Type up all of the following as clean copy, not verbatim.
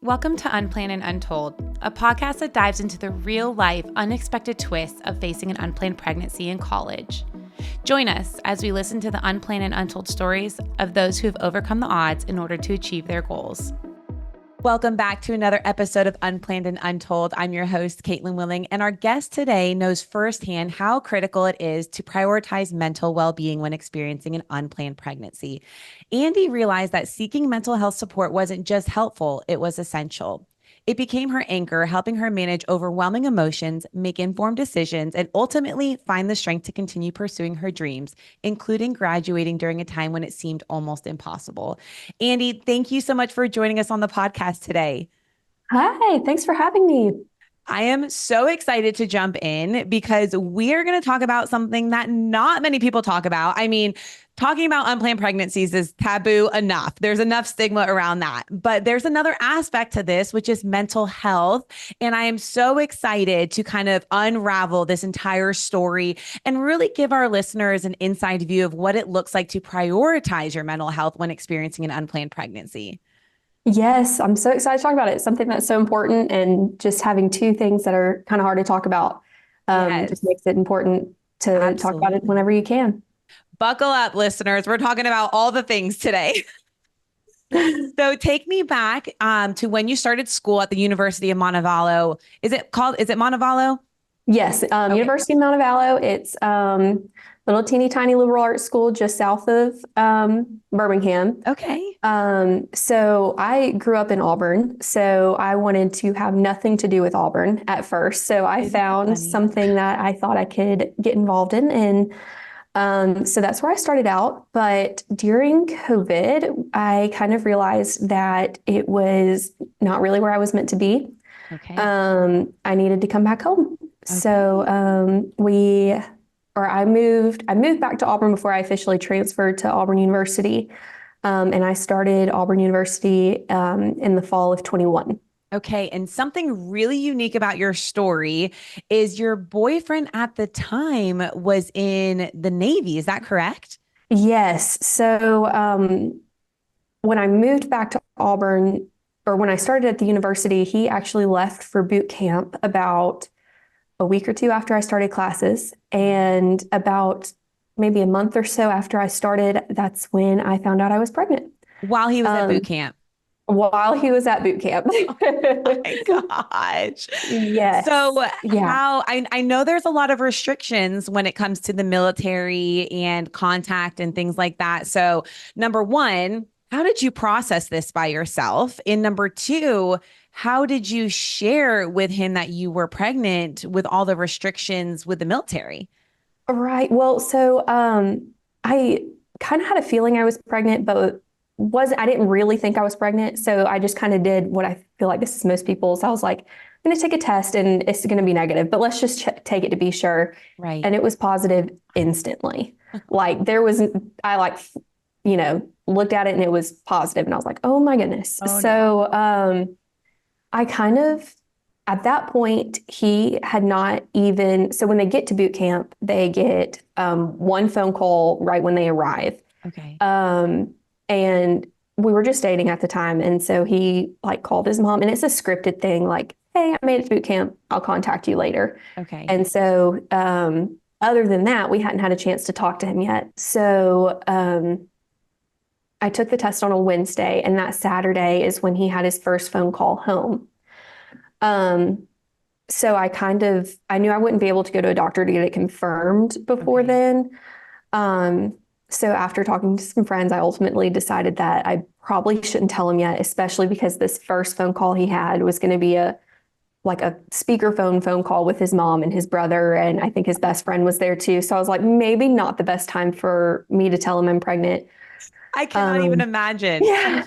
Welcome to Unplanned and Untold, a podcast that dives into the real-life, unexpected twists of facing an unplanned pregnancy in college. Join us as we listen to the unplanned and untold stories of those who have overcome the odds in order to achieve their goals. Welcome back to another episode of Unplanned and Untold. I'm your host, Caitlin Willing, and our guest today knows firsthand how critical it is to prioritize mental well-being when experiencing an unplanned pregnancy. Andi realized that seeking mental health support wasn't just helpful, it was essential. It became her anchor, helping her manage overwhelming emotions, make informed decisions, and ultimately find the strength to continue pursuing her dreams, including graduating during a time when it seemed almost impossible. Andi, thank you so much for joining us on the podcast today. Hi, thanks for having me. I am so excited to jump in because we're going to talk about something that not many people talk about. I mean, talking about unplanned pregnancies is taboo enough. There's enough stigma around that. But there's another aspect to this, which is mental health. And I am so excited to kind of unravel this entire story and really give our listeners an inside view of what it looks like to prioritize your mental health when experiencing an unplanned pregnancy. Yes, I'm so excited to talk about it. It's something that's so important, and just having two things that are kind of hard to talk about Yes, just makes it important to talk about it absolutely. whenever you can. Buckle up, listeners. We're talking about all the things today. So take me back to when you started school at the University of Montevallo. Is it Montevallo? Yes, Okay. University of Montevallo. It's little teeny tiny liberal arts school just south of Birmingham. Okay. So I grew up in Auburn, so I wanted to have nothing to do with Auburn at first. So I Isn't that found funny? something that I thought I could get involved in, and so that's where I started out. But during COVID, I kind of realized that it was not really where I was meant to be. Okay. I needed to come back home. So Okay. I moved back to Auburn before I officially transferred to Auburn University. And I started Auburn University in the fall of 21. Okay. And something really unique about your story is your boyfriend at the time was in the Navy. Is that correct? Yes. So when I moved back to Auburn, or when I started at the university, he actually left for boot camp about a week or two after I started classes. And about maybe a month or so after I started, that's when I found out I was pregnant. While he was at boot Um, camp. while he was at boot camp. My gosh. Yes. So Yeah. I know there's a lot of restrictions when it comes to the military and contact and things like that. So number one, how did you process this by yourself? And number two, how did you share with him that you were pregnant with all the restrictions with the military? Right. Well, so I kind of had a feeling I was pregnant, but I didn't really think I was pregnant. So I just kind of did what I feel like this is most people. So I was like, I'm going to take a test and it's going to be negative, but let's just take it to be sure. Right. And it was positive instantly. Like there was, I like, looked at it and it was positive, and I was like, oh my goodness. Oh no. So I kind of, at that point, he had not even, so when they get to boot camp, they get one phone call right when they arrive. Okay. And we were just dating at the time. And so he like called his mom, and it's a scripted thing like, hey, I made it to boot camp. I'll contact you later. Okay. And so, other than that, we hadn't had a chance to talk to him yet. So, I took the test on a Wednesday, and that Saturday is when he had his first phone call home. Um, so I knew I wouldn't be able to go to a doctor to get it confirmed before Okay. then. So after talking to some friends, I ultimately decided that I probably shouldn't tell him yet, especially because this first phone call he had was going to be a speakerphone phone call with his mom and his brother, and I think his best friend was there too. So I was like, maybe not the best time for me to tell him I'm pregnant. I cannot even Um, imagine. yeah.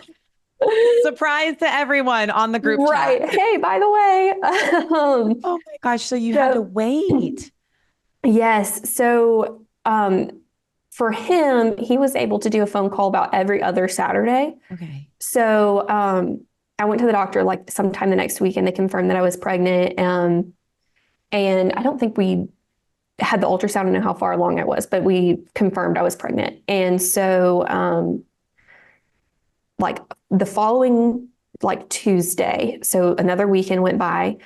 Surprise to everyone on the group chat. Right. Hey, by the way. Oh my gosh. So you had to So wait. yes. So for him, he was able to do a phone call about every other Saturday. Okay. So I went to the doctor like sometime the next week, and they confirmed that I was pregnant. And I don't think we had the ultrasound to know how far along I was, but we confirmed I was pregnant. And so like the following like Tuesday. So another weekend went by.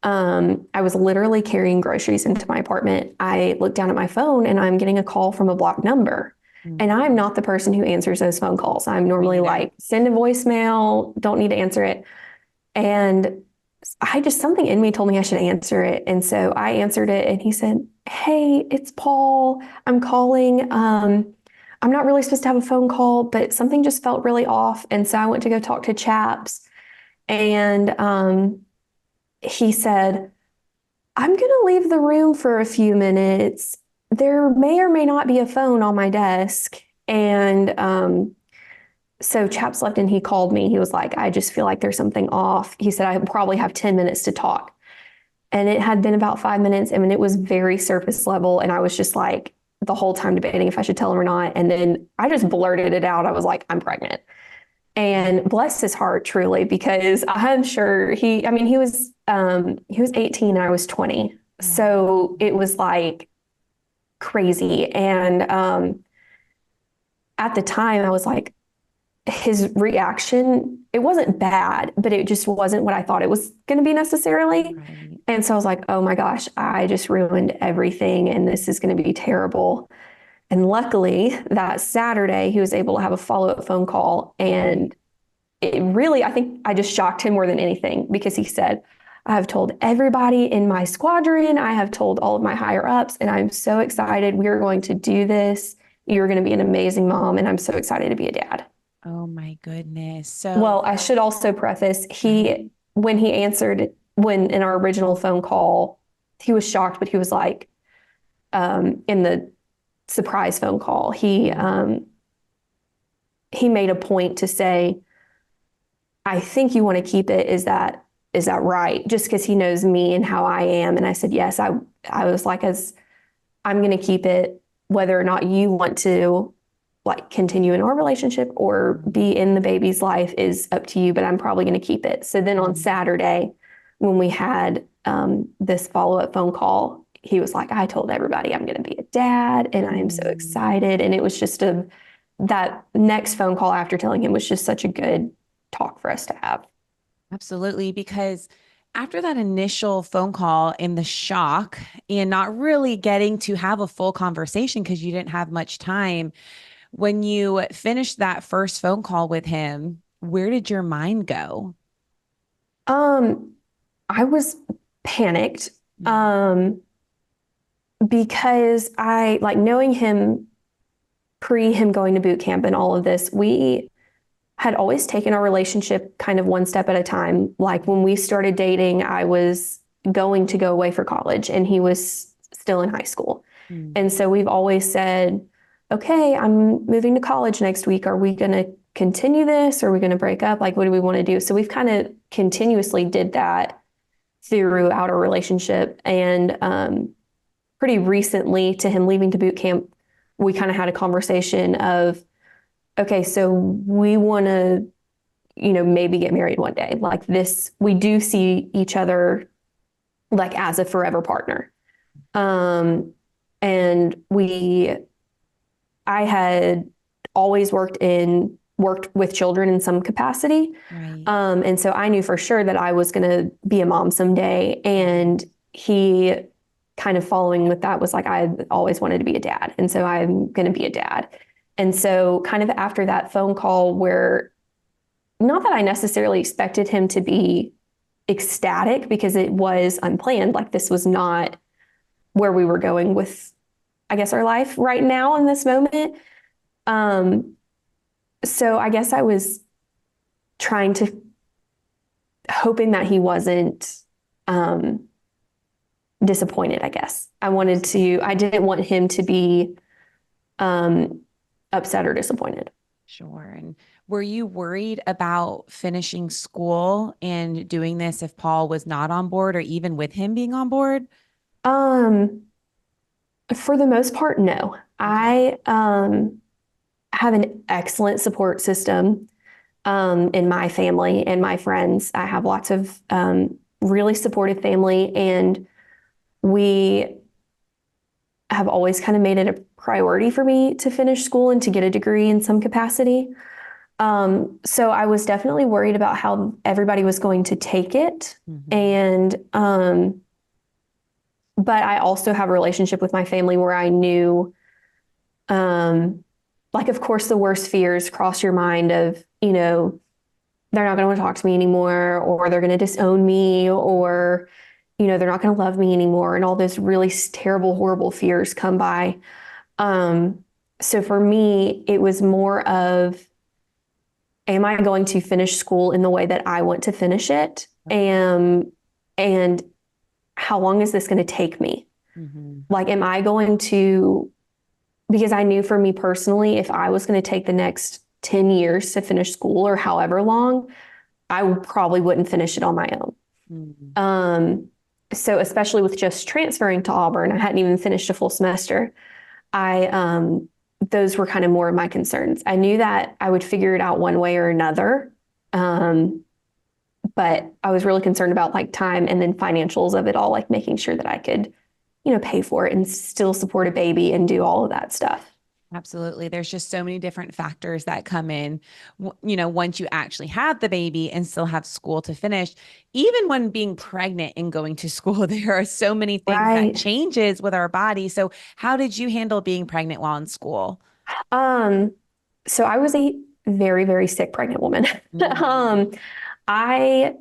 I was literally carrying groceries into my apartment. I looked down at my phone and I'm getting a call from a blocked number. And I'm not the person who answers those phone calls. I'm normally like, send a voicemail, don't need to answer it. And something in me told me I should answer it. And so I answered it and he said, "Hey, it's Paul. I'm calling. I'm not really supposed to have a phone call, but something just felt really off. And so I went to go talk to Chaps. And he said, I'm going to leave the room for a few minutes. There may or may not be a phone on my desk." And so Chaps left and he called me. He was like, "I just feel like there's something off." He said, "I probably have 10 minutes to talk." And it had been about 5 minutes. I mean, it was very surface level. And I was just like the whole time debating if I should tell him or not. And then I just blurted it out. I was like, "I'm pregnant." And bless his heart, truly, because I'm sure he was 18 and I was 20. So it was like crazy. And at the time I was like, his reaction, it wasn't bad, but it just wasn't what I thought it was going to be necessarily. Right. And so I was like, oh my gosh, I just ruined everything and this is going to be terrible. And luckily that Saturday, he was able to have a follow-up phone call. And it really, I think I just shocked him more than anything because he said, "I have told everybody in my squadron, I have told all of my higher ups, and I'm so excited. We are going to do this. You're going to be an amazing mom, and I'm so excited to be a dad." Oh my goodness. So, Well, I should also preface, when he answered, when in our original phone call, he was shocked, but he was like, in the surprise phone call, he made a point to say, "I think you want to keep it. Is that right?" Just because he knows me and how I am. And I said, yes, I was like, as I'm going to keep it, whether or not you want to like continue in our relationship or be in the baby's life is up to you, but I'm probably going to keep it. So then on Saturday, when we had this follow-up phone call, he was like, "I told everybody I'm going to be a dad and I am so excited." And it was just that next phone call after telling him was just such a good talk for us to have. absolutely. Because after that initial phone call and the shock and not really getting to have a full conversation because you didn't have much time, when you finished that first phone call with him, where did your mind go? Um, I was panicked because I like knowing him pre him going to boot camp and all of this, we had always taken our relationship kind of one step at a time. Like when we started dating, I was going to go away for college and he was still in high school. And so we've always said, okay, I'm moving to college next week. Are we going to continue this? Or are we going to break up? Like, what do we want to do? So we've kind of continuously did that throughout our relationship. And pretty recently, to him leaving to boot camp, we kind of had a conversation of, okay, so we want to, maybe get married one day. Like this, we do see each other like as a forever partner. And I had always worked with children in some capacity. Right. And so I knew for sure that I was going to be a mom someday. And he kind of following with that was like, I always wanted to be a dad. And so I'm going to be a dad. And so kind of after that phone call where not that I necessarily expected him to be ecstatic because it was unplanned, like this was not where we were going with, I guess, our life right now in this moment. So I guess I was hoping that he wasn't disappointed, I guess. I didn't want him to be upset or disappointed. Sure. And were you worried about finishing school and doing this if Paul was not on board or even with him being on board? For the most part, no. I have an excellent support system in my family and my friends. I have lots of really supportive family, and we have always kind of made it a priority for me to finish school and to get a degree in some capacity. So I was definitely worried about how everybody was going to take it. Mhm. And, but I also have a relationship with my family where I knew, um, like, of course, the worst fears cross your mind of, they're not going to want to talk to me anymore, or they're going to disown me, or, they're not going to love me anymore. And all those really terrible, horrible fears come by. Um, so for me, it was more of, am I going to finish school in the way that I want to finish it? And how long is this going to take me? Mhm. Like, am I going to, because I knew for me personally, if I was going to take the next 10 years to finish school or however long, I probably wouldn't finish it on my own. Mhm. Um, so especially with just transferring to Auburn, I hadn't even finished a full semester. I those were kind of more of my concerns. I knew that I would figure it out one way or another. Um, but I was really concerned about like time and then financials of it all, like making sure that I could, pay for it and still support a baby and do all of that stuff. Absolutely. There's just so many different factors that come in, once you actually have the baby and still have school to finish. Even when being pregnant and going to school, there are so many things that Right. changes with our body. So, how did you handle being pregnant while in school? Um, so I was a very, very sick pregnant woman. Mm. um, I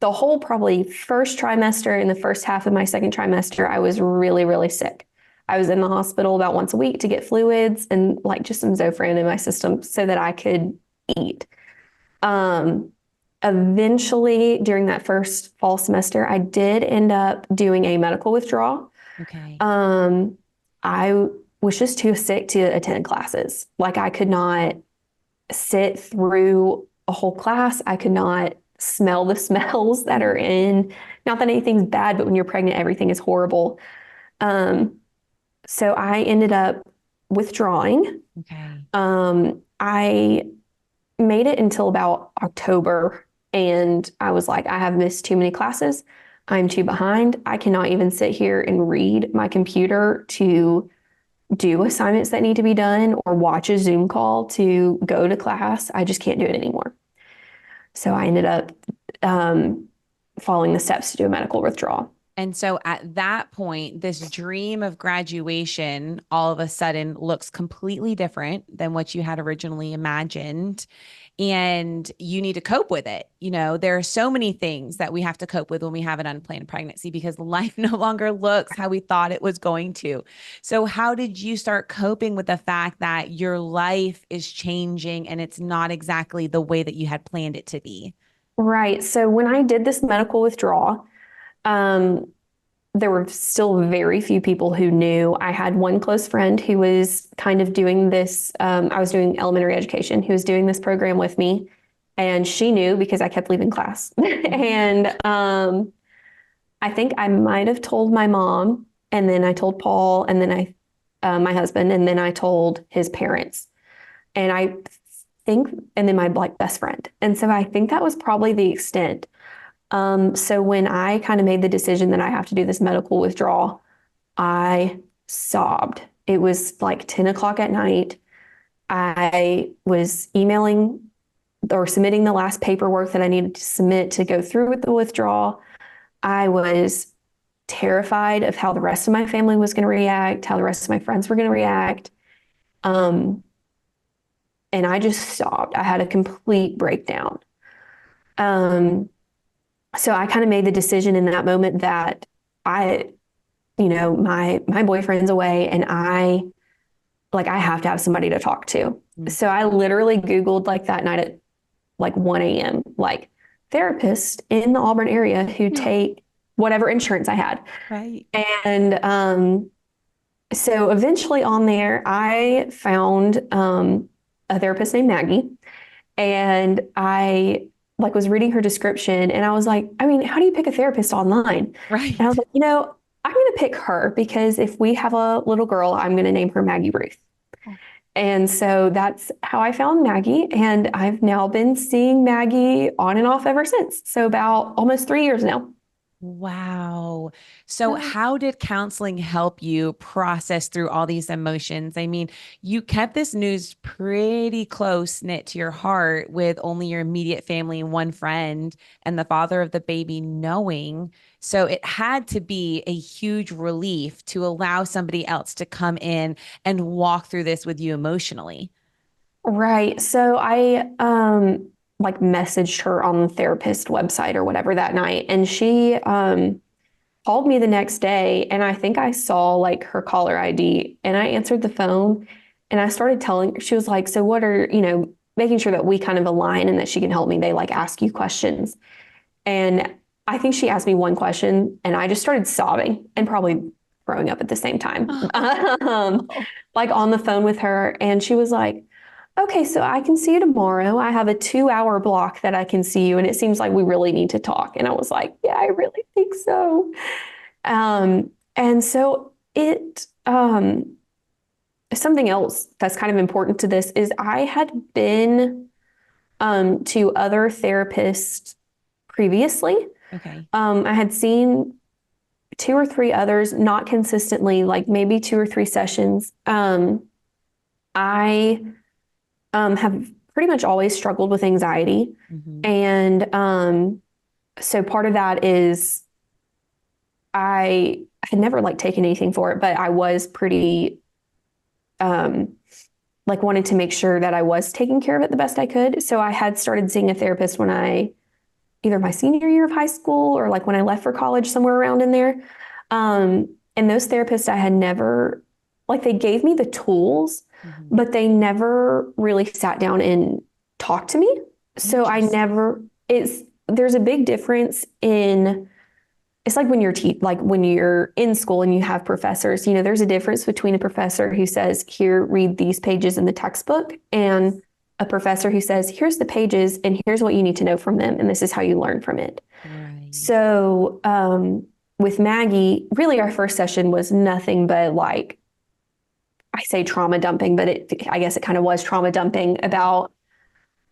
the whole probably first trimester and the first half of my second trimester, I was really, really sick. I was in the hospital about once a week to get fluids and like just some Zofran in my system so that I could eat. Um, Eventually, during that first fall semester, I did end up doing a medical withdrawal. Okay. Um, I was just too sick to attend classes. Like I could not sit through a whole class. I could not smell the smells that are in. Not that anything's bad, but when you're pregnant, everything is horrible. Um, so I ended up withdrawing. Okay. I made it until about October, and I was like, I have missed too many classes. I'm too behind. I cannot even sit here and read my computer to do assignments that need to be done or watch a Zoom call to go to class. I just can't do it anymore. So I ended up um, following the steps to do a medical withdrawal. And so at that point, this dream of graduation all of a sudden looks completely different than what you had originally imagined. And you need to cope with it. There are so many things that we have to cope with when we have an unplanned pregnancy because life no longer looks how we thought it was going to. So, how did you start coping with the fact that your life is changing and it's not exactly the way that you had planned it to be? Right. So when I did this medical withdrawal, um, there were still very few people who knew. I had one close friend who was kind of doing this. I was doing elementary education, who was doing this program with me. And she knew because I kept leaving class. And I think I might have told my mom, and then I told Paul, and then my husband, and then I told his parents. And I think, and then my like best friend. And so I think that was probably the extent. So when I kind of made the decision that I have to do this medical withdrawal, I sobbed. It was like 10 o'clock at night. I was emailing or submitting the last paperwork that I needed to submit to go through with the withdrawal. I was terrified of how the rest of my family was going to react, how the rest of my friends were going to react. Um, and I just sobbed. I had a complete breakdown. Um, so I kind of made the decision in that moment that I, my boyfriend's away and I have to have somebody to talk to. Mm. So I literally Googled like that night at like 1 a.m., like therapists in the Auburn area who Yeah. take whatever insurance I had. Right. And so eventually on there, I found a therapist named Maggie, and I like was reading her description, and I was like, I mean, how do you pick a therapist online? And I was Right. like, I'm going to pick her because if we have a little girl, I'm going to name her Maggie Ruth. And so that's how I found Maggie, and I've now been seeing Maggie on and off ever since. So about almost 3 years now. Wow. So, how did counseling help you process through all these emotions? I mean, you kept this news pretty close knit to your heart with only your immediate family and one friend and the father of the baby knowing. So, it had to be a huge relief to allow somebody else to come in and walk through this with you emotionally. Right. So I like messaged her on the therapist website or whatever that night, and she called me the next day, and I think I saw like her caller ID, and I answered the phone, and I started telling her. She was like, "So what are, making sure that we kind of align and that she can help me. They like ask you questions." And I think she asked me one question, and I just started sobbing and probably throwing up at the same time, Oh. like on the phone with her. And she was like, "Okay, so I can see you tomorrow. I have a 2 hour block that I can see you, and it seems like we really need to talk." And I was like, "Yeah, I really think so." And so something else that's kind of important to this is I had been to other therapists previously. Okay. I had seen two or three others, not consistently, like maybe two or three sessions. I have pretty much always struggled with anxiety. Hmm. And so part of that is I had never like taken anything for it, but I was pretty um, like wanted to make sure that I was taking care of it the best I could. So I had started seeing a therapist when I either my senior year of high school or like when I left for college, somewhere around in there. And those therapists I had never, like, they gave me the tools, Hmm. but they never really sat down and talked to me. So I Interesting. never, there's a big difference in, it's like when like when you're in school and you have professors, there's a difference between a professor who says, "Here, read these pages in the textbook," and a professor who says, "Here's the pages and here's what you need to know from them, and this is how you learn from it." Right. So, with Maggie, really our first session was nothing but like, I say trauma dumping, but I guess it kind of was trauma dumping about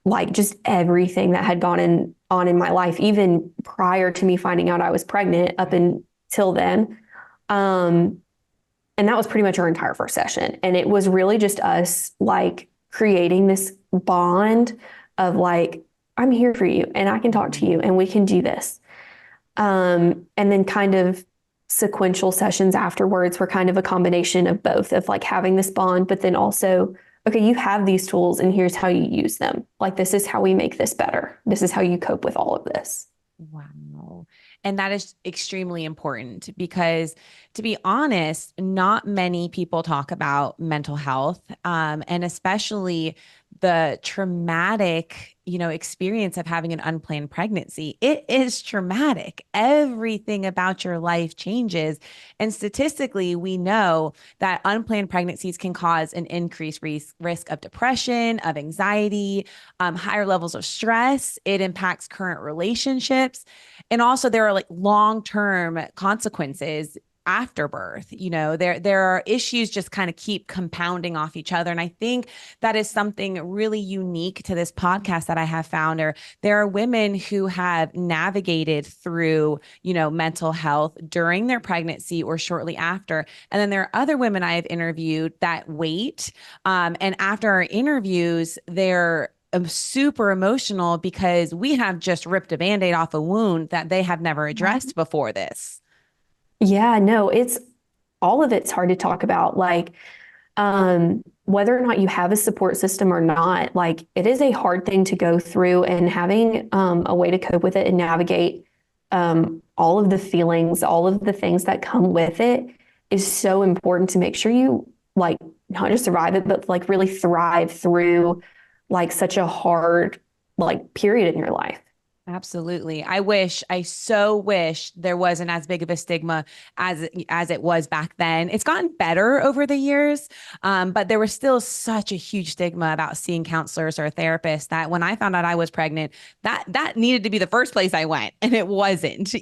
like just everything that had on in my life, even prior to me finding out I was pregnant up Right. until then. Um, and that was pretty much our entire first session. And it was really just us like creating this bond of like, "I'm here for you and I can talk to Mhm. you and we can do this." And then kind of sequential sessions afterwards were kind of a combination of both of like having this bond, but then also, "Okay, you have these tools and here's how you use them. Like, this is how we make this better. This is how you cope with all of this." Wow. And that is extremely important because, to be honest, not many people talk about mental health, and especially the traumatic, experience of having an unplanned pregnancy. It is traumatic. Everything about your life changes. And statistically, we know that unplanned pregnancies can cause an increased risk of depression, of anxiety, higher levels of stress. It impacts current relationships. And also there are like long-term consequences after birth. There are issues just kind of keep compounding off each other. And I think that is something really unique to this podcast that I have found. Or there are women who have navigated through, mental health during their pregnancy or shortly after. And then there are other women I have interviewed that wait. And after our interviews, they're super emotional because we have just ripped a band-aid off a wound that they have never addressed before this. Yeah, no, it's all of it's hard to talk about. Like, whether or not you have a support system or not, like it is a hard thing to go through, and having a way to cope with it and navigate all of the feelings, all of the things that come with it is so important to make sure you like not just survive it, but like really thrive through like such a hard like period in your life. Absolutely. I so wish there wasn't as big of a stigma as it was back then. It's gotten better over the years, but there was still such a huge stigma about seeing counselors or therapists that when I found out I was pregnant, that needed to be the first place I went, and it wasn't,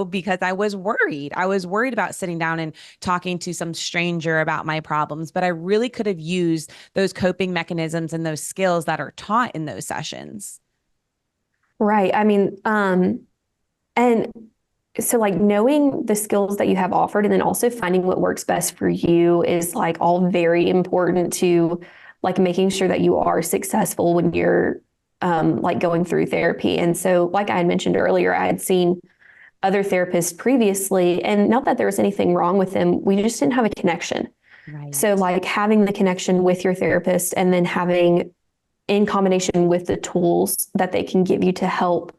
because I was worried. I was worried about sitting down and talking to some stranger about my problems, but I really could have used those coping mechanisms and those skills that are taught in those sessions. Right. I mean, and so like knowing the skills that you have offered and then also finding what works best for you is like all very important to like making sure that you are successful when you're like going through therapy. And so like I had mentioned earlier, I had seen other therapists previously, and not that there was anything wrong with them, we just didn't have a connection. Right. So like having the connection with your therapist and then having in combination with the tools that they can give you to help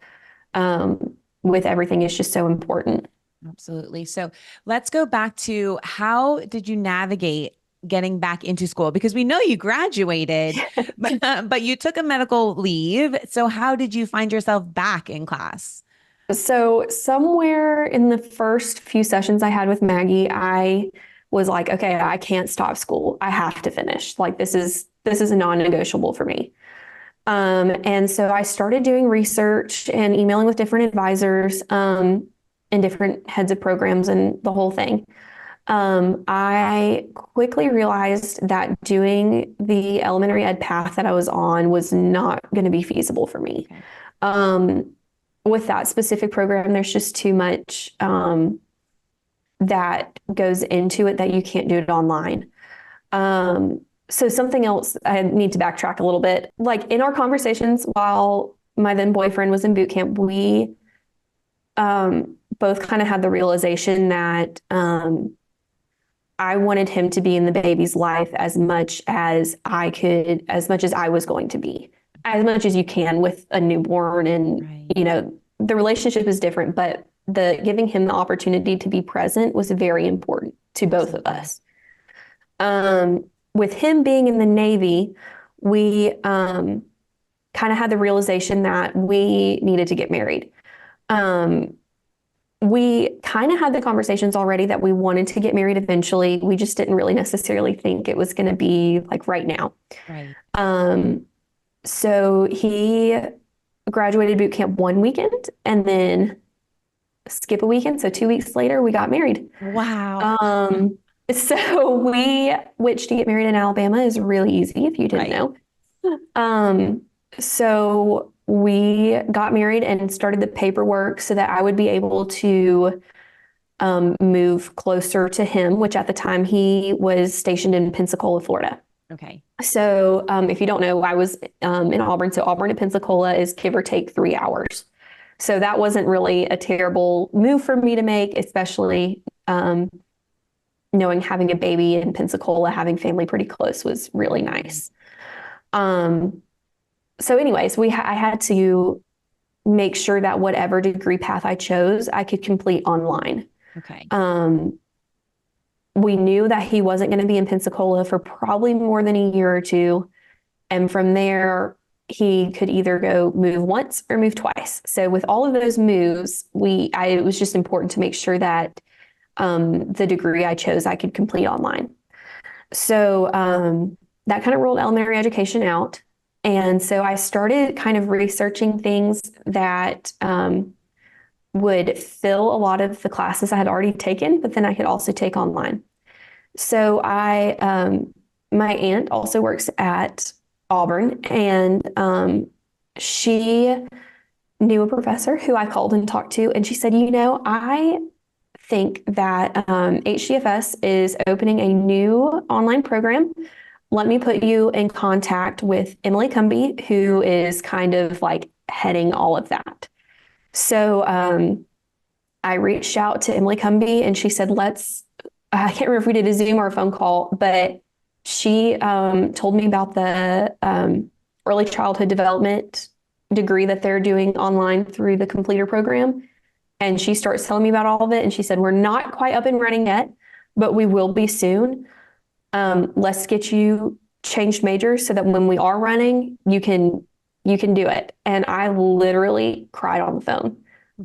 with everything is just so important. Absolutely. So let's go back to how did you navigate getting back into school? Because we know you graduated, but you took a medical leave. So how did you find yourself back in class? So somewhere in the first few sessions I had with Maggie, I was like, okay, I can't stop school. I have to finish. Like this is a non-negotiable for me. And so I started doing research and emailing with different advisors and different heads of programs and the whole thing. I quickly realized that doing the elementary ed path that I was on was not going to be feasible for me. Okay. With that specific program, there's just too much that goes into it that you can't do it online. So something else, I need to backtrack a little bit. Like in our conversations while my then boyfriend was in boot camp, we both kind of had the realization that I wanted him to be in the baby's life as much as I could, as much as I was going to be, as much as you can with a newborn. And, Right. The relationship is different, but the giving him the opportunity to be present was very important to both of Absolutely. us. With him being in the Navy, we kind of had the realization that we needed to get married. We kind of had the conversations already that we wanted to get married eventually. We just didn't really necessarily think it was going to be like right now. Right. So he graduated boot camp one weekend and then skip a weekend. So 2 weeks later, we got married. Wow. So which to get married in Alabama is really easy if you didn't Right. know. So we got married and started the paperwork so that I would be able to move closer to him, which at the time he was stationed in Pensacola, Florida. Okay. So if you don't know, I was in Auburn. So Auburn to Pensacola is give or take 3 hours. So that wasn't really a terrible move for me to make, especially knowing having a baby in Pensacola, having family pretty close was really nice. So anyways, I had to make sure that whatever degree path I chose, I could complete online. Okay. We knew that he wasn't going to be in Pensacola for probably more than a year or two. And from there, he could either go move once or move twice. So with all of those moves, it was just important to make sure that the degree I chose, I could complete online. So that kind of ruled elementary education out. And so I started kind of researching things that would fill a lot of the classes I had already taken, but then I could also take online. So my aunt also works at Auburn, and she knew a professor who I called and talked to, and she said, I think that HDFS is opening a new online program. Let me put you in contact with Emily Cumby, who is kind of like heading all of that. So I reached out to Emily Cumby and she said, I can't remember if we did a Zoom or a phone call, but she told me about the early childhood development degree that they're doing online through the completer program. And she starts telling me about all of it. And she said, we're not quite up and running yet, but we will be soon. Let's get you changed majors so that when we are running, you can do it. And I literally cried on the phone.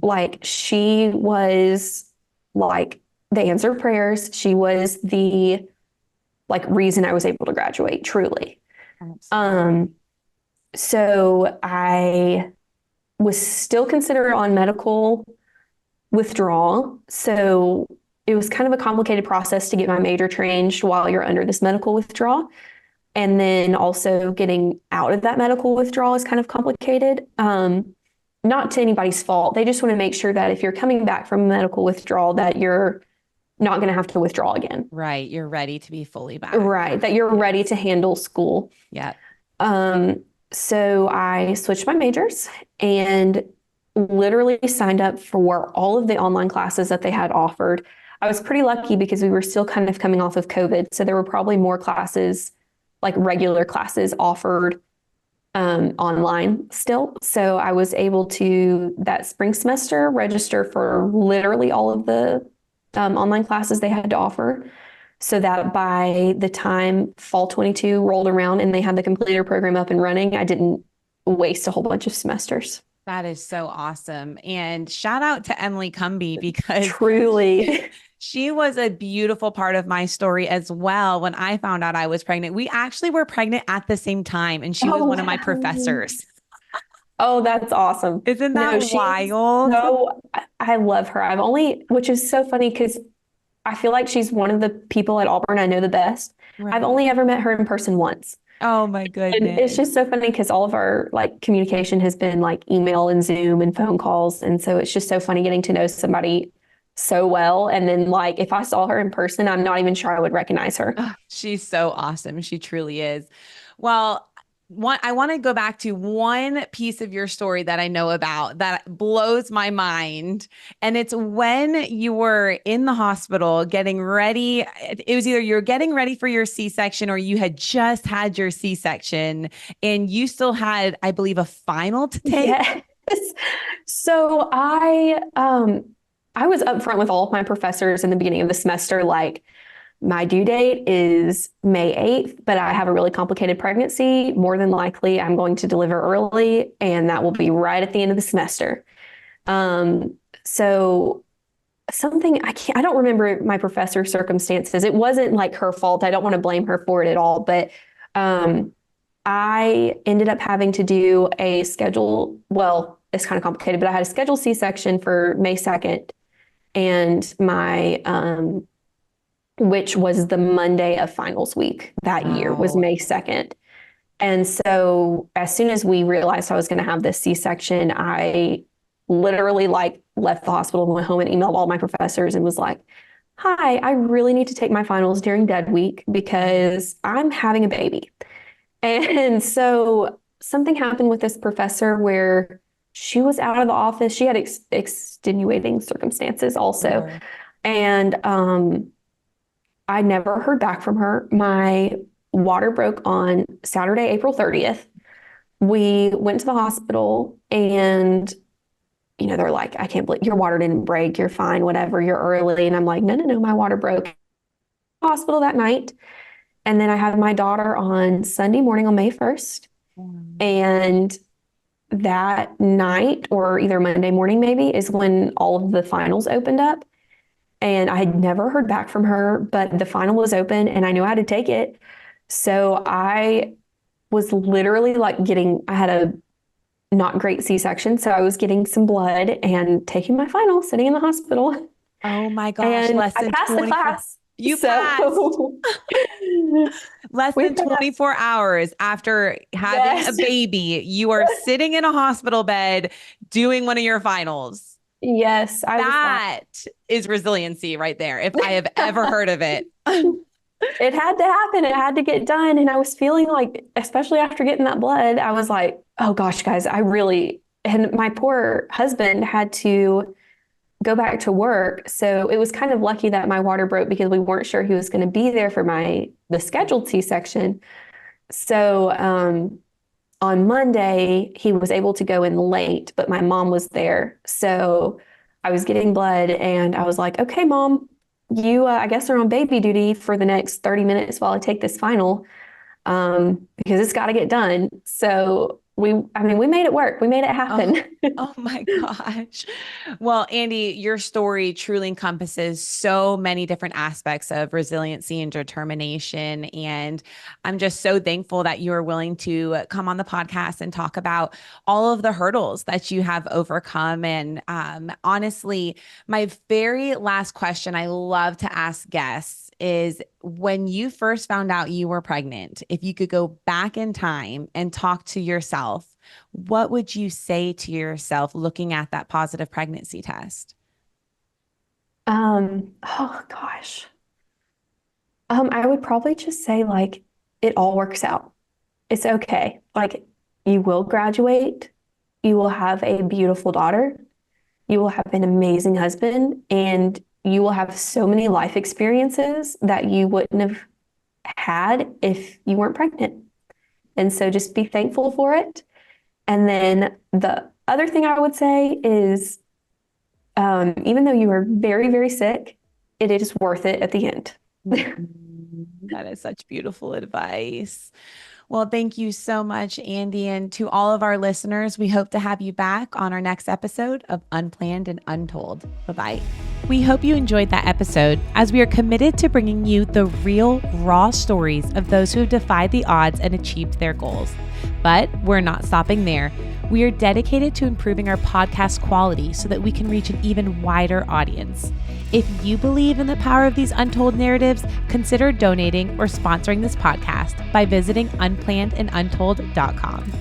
Like she was like the answer of prayers. She was the reason I was able to graduate, truly. So I was still considered on medical withdrawal. So it was kind of a complicated process to get my major changed while you're under this medical withdrawal. And then also getting out of that medical withdrawal is kind of complicated. not to anybody's fault. They just want to make sure that if you're coming back from medical withdrawal, that you're not going to have to withdraw again. Right. You're ready to be fully back. Right. That you're ready to handle school. Yeah. So I switched my majors and literally signed up for all of the online classes that they had offered. I was pretty lucky because we were still kind of coming off of COVID. So there were probably more classes, like regular classes offered online still. So I was able to, that spring semester, register for literally all of the online classes they had to offer. So that by the time fall 22 rolled around and they had the completer program up and running, I didn't waste a whole bunch of semesters. That is so awesome. And shout out to Emily Cumby because Truly. she was a beautiful part of my story as well. When I found out I was pregnant, we actually were pregnant at the same time, and she was one of my professors. Oh, that's awesome. Isn't that wild? No, I love her. Which is so funny because I feel like she's one of the people at Auburn I know the best. Right. I've only ever met her in person once. Oh my goodness. And it's just so funny because all of our like communication has been like email and Zoom and phone calls. And so it's just so funny getting to know somebody so well. And then like if I saw her in person, I'm not even sure I would recognize her. Oh, she's so awesome. She truly is. Well, I want to go back to one piece of your story that I know about that blows my mind. And it's when you were in the hospital getting ready. It was either you're getting ready for your C-section or you had just had your C-section and you still had, I believe, a final to take. Yes. So I was upfront with all of my professors in the beginning of the semester, like, my due date is May 8th, but I have a really complicated pregnancy. More than likely, I'm going to deliver early, and that will be right at the end of the semester. So I don't remember my professor's circumstances. It wasn't like her fault. I don't want to blame her for it at all, but I ended up having to do a schedule. Well, it's kind of complicated, but I had a scheduled C-section for May 2nd, and my which was the Monday of finals week that year was May 2nd. And so as soon as we realized I was going to have this C-section, I literally like left the hospital and went home and emailed all my professors and was like, hi, I really need to take my finals during dead week because I'm having a baby. And so something happened with this professor where she was out of the office. She had extenuating circumstances also. Sure. And I never heard back from her. My water broke on Saturday, April 30th. We went to the hospital and, they're like, I can't believe your water didn't break. You're fine, whatever, you're early. And I'm like, no, my water broke. Hospital that night. And then I had my daughter on Sunday morning on May 1st. And that night, or either Monday morning maybe, is when all of the finals opened up. And I had never heard back from her, but the final was open and I knew I had to take it. So I was literally like I had a not great C-section. So I was getting some blood and taking my final, sitting in the hospital. Oh my gosh. And I passed the class. You passed. Less than 24 hours after having a baby, you are sitting in a hospital bed doing one of your finals. Yes. That is resiliency right there, if I have ever heard of it. It had to happen. It had to get done. And I was feeling like, especially after getting that blood, I was like, oh gosh, guys, and my poor husband had to go back to work. So it was kind of lucky that my water broke because we weren't sure he was going to be there for the scheduled C-section. So, on Monday, he was able to go in late, but my mom was there. So I was getting blood and I was like, okay, Mom, you, I guess are on baby duty for the next 30 minutes while I take this final, because it's got to get done. So we made it work. We made it happen. Oh my gosh. Well, Andi, your story truly encompasses so many different aspects of resiliency and determination. And I'm just so thankful that you are willing to come on the podcast and talk about all of the hurdles that you have overcome. And honestly, my very last question I love to ask guests is, when you first found out you were pregnant, if you could go back in time and talk to yourself what would you say to yourself looking at that positive pregnancy test? Oh gosh. I would probably just say like it all works out. It's okay. Like you will graduate, you will have a beautiful daughter, you will have an amazing husband, and you will have so many life experiences that you wouldn't have had if you weren't pregnant. And so just be thankful for it. And then the other thing I would say is even though you are very, very sick, it is worth it at the end. That is such beautiful advice. Well, thank you so much, Andi. And to all of our listeners, we hope to have you back on our next episode of Unplanned and Untold. Bye-bye. We hope you enjoyed that episode, as we are committed to bringing you the real, raw stories of those who have defied the odds and achieved their goals. But we're not stopping there. We are dedicated to improving our podcast quality so that we can reach an even wider audience. If you believe in the power of these untold narratives, consider donating or sponsoring this podcast by visiting unplannedanduntold.com.